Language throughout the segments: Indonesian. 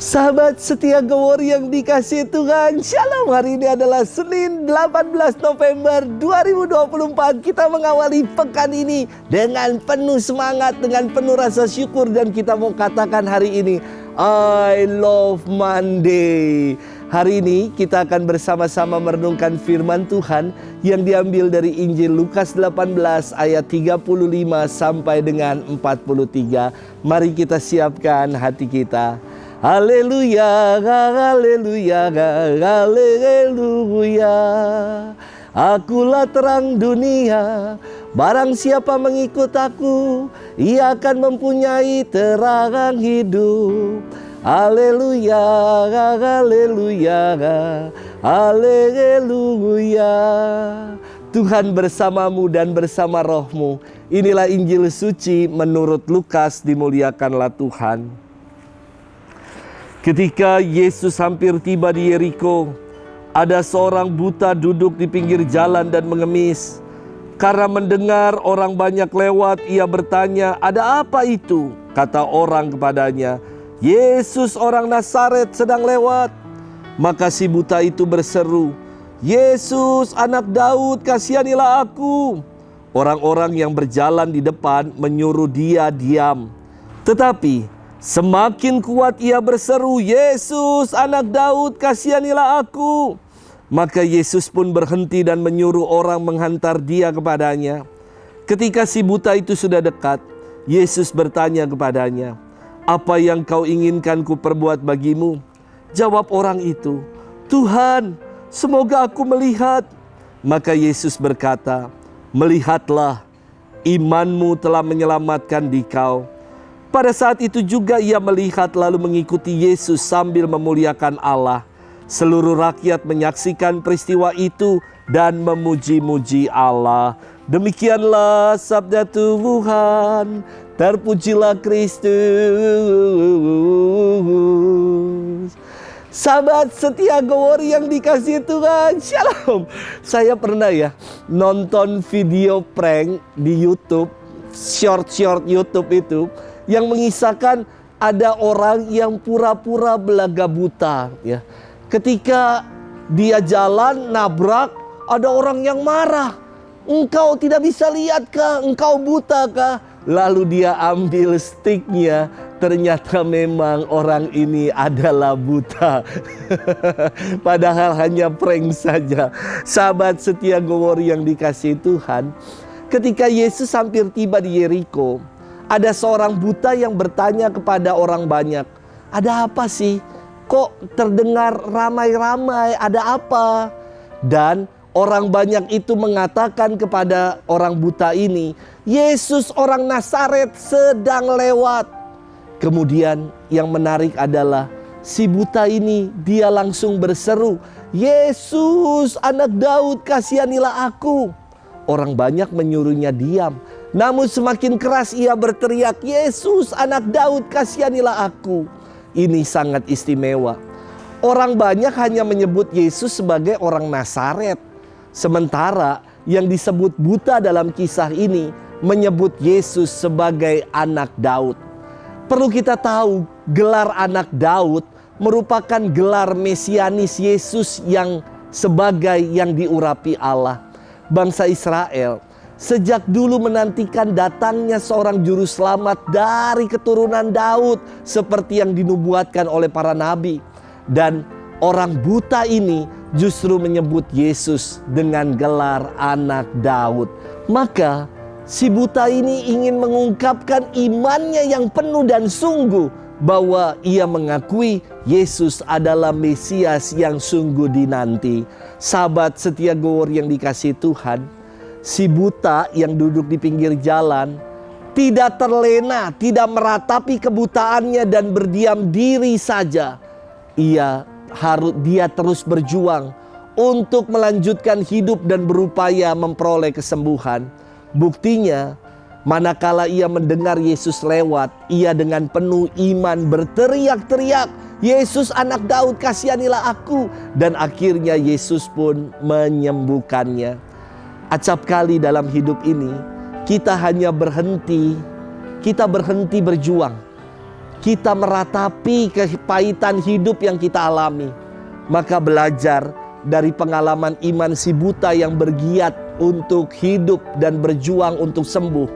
Sahabat setia Gowor yang dikasihi Tuhan, Shalom. Hari ini adalah Senin 18 November 2024. Kita mengawali pekan ini dengan penuh semangat, dengan penuh rasa syukur. Dan kita mau katakan hari ini, I love Monday. Hari ini kita akan bersama-sama merenungkan firman Tuhan yang diambil dari Injil Lukas 18 ayat 35 sampai dengan 43. Mari kita siapkan hati kita. Haleluya, haleluya, haleluya. Akulah terang dunia, barang siapa mengikut aku, ia akan mempunyai terang hidup. Haleluya, haleluya, haleluya. Tuhan bersamamu dan bersama rohmu. Inilah Injil suci menurut Lukas, dimuliakanlah Tuhan. Ketika Yesus hampir tiba di Yeriko, ada seorang buta duduk di pinggir jalan dan mengemis. Karena mendengar orang banyak lewat, ia bertanya, "Ada apa itu?" Kata orang kepadanya, "Yesus orang Nazaret sedang lewat." Maka si buta itu berseru, "Yesus anak Daud, kasihanilah aku." Orang-orang yang berjalan di depan menyuruh dia diam. Tetapi semakin kuat ia berseru, "Yesus anak Daud, kasihanilah aku." Maka Yesus pun berhenti dan menyuruh orang menghantar dia kepadanya. Ketika si buta itu sudah dekat, Yesus bertanya kepadanya, "Apa yang kau inginkan ku perbuat bagimu?" Jawab orang itu, "Tuhan, semoga aku melihat." Maka Yesus berkata, "Melihatlah, imanmu telah menyelamatkan dikau." Pada saat itu juga ia melihat lalu mengikuti Yesus sambil memuliakan Allah. Seluruh rakyat menyaksikan peristiwa itu dan memuji-muji Allah. Demikianlah sabda Tuhan. Terpujilah Kristus. Sahabat setia Gowor yang dikasihi Tuhan, Shalom. Saya pernah nonton video prank di YouTube, short YouTube itu, yang mengisahkan ada orang yang pura-pura belaga buta. Ketika dia jalan nabrak, ada orang yang marah. "Engkau tidak bisa lihat kah? Engkau buta kah?" Lalu dia ambil stiknya. Ternyata memang orang ini adalah buta. Padahal hanya prank saja. Sahabat setia Gowor yang dikasihi Tuhan, ketika Yesus hampir tiba di Yeriko, ada seorang buta yang bertanya kepada orang banyak, "Ada apa sih? Kok terdengar ramai-ramai? Ada apa?" Dan orang banyak itu mengatakan kepada orang buta ini, "Yesus orang Nazaret sedang lewat." Kemudian yang menarik adalah si buta ini, dia langsung berseru, "Yesus anak Daud, kasihanilah aku." Orang banyak menyuruhnya diam. Namun semakin keras ia berteriak, "Yesus anak Daud, kasihanilah aku." Ini sangat istimewa. Orang banyak hanya menyebut Yesus sebagai orang Nazaret. Sementara yang disebut buta dalam kisah ini menyebut Yesus sebagai anak Daud. Perlu kita tahu, gelar anak Daud merupakan gelar mesianis Yesus yang sebagai yang diurapi Allah. Bangsa Israel sejak dulu menantikan datangnya seorang juru selamat dari keturunan Daud seperti yang dinubuatkan oleh para nabi. Dan orang buta ini justru menyebut Yesus dengan gelar anak Daud. Maka si buta ini ingin mengungkapkan imannya yang penuh dan sungguh bahwa ia mengakui Yesus adalah Mesias yang sungguh dinanti. Sahabat setia Gowor yang dikasihi Tuhan, si buta yang duduk di pinggir jalan tidak terlena, tidak meratapi kebutaannya dan berdiam diri saja. Dia terus berjuang untuk melanjutkan hidup dan berupaya memperoleh kesembuhan. Buktinya, manakala ia mendengar Yesus lewat, ia dengan penuh iman berteriak-teriak, "Yesus anak Daud, kasihanilah aku." Dan akhirnya Yesus pun menyembuhkannya. Acap kali dalam hidup ini kita hanya berhenti berjuang. kita meratapi kepahitan hidup yang kita alami. Maka belajar dari pengalaman iman si buta yang bergiat untuk hidup dan berjuang untuk sembuh.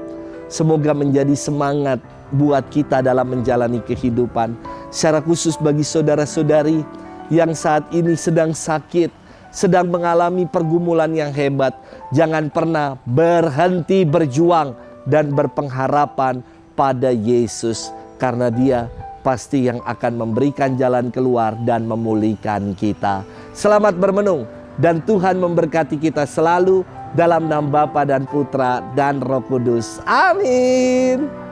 Semoga menjadi semangat buat kita dalam menjalani kehidupan. Secara khusus bagi saudara-saudari yang saat ini sedang sakit, sedang mengalami pergumulan yang hebat. Jangan pernah berhenti berjuang dan berpengharapan pada Yesus. Karena Dia pasti yang akan memberikan jalan keluar dan memulihkan kita. Selamat bermenung dan Tuhan memberkati kita selalu dalam nama Bapa dan Putra dan Roh Kudus. Amin.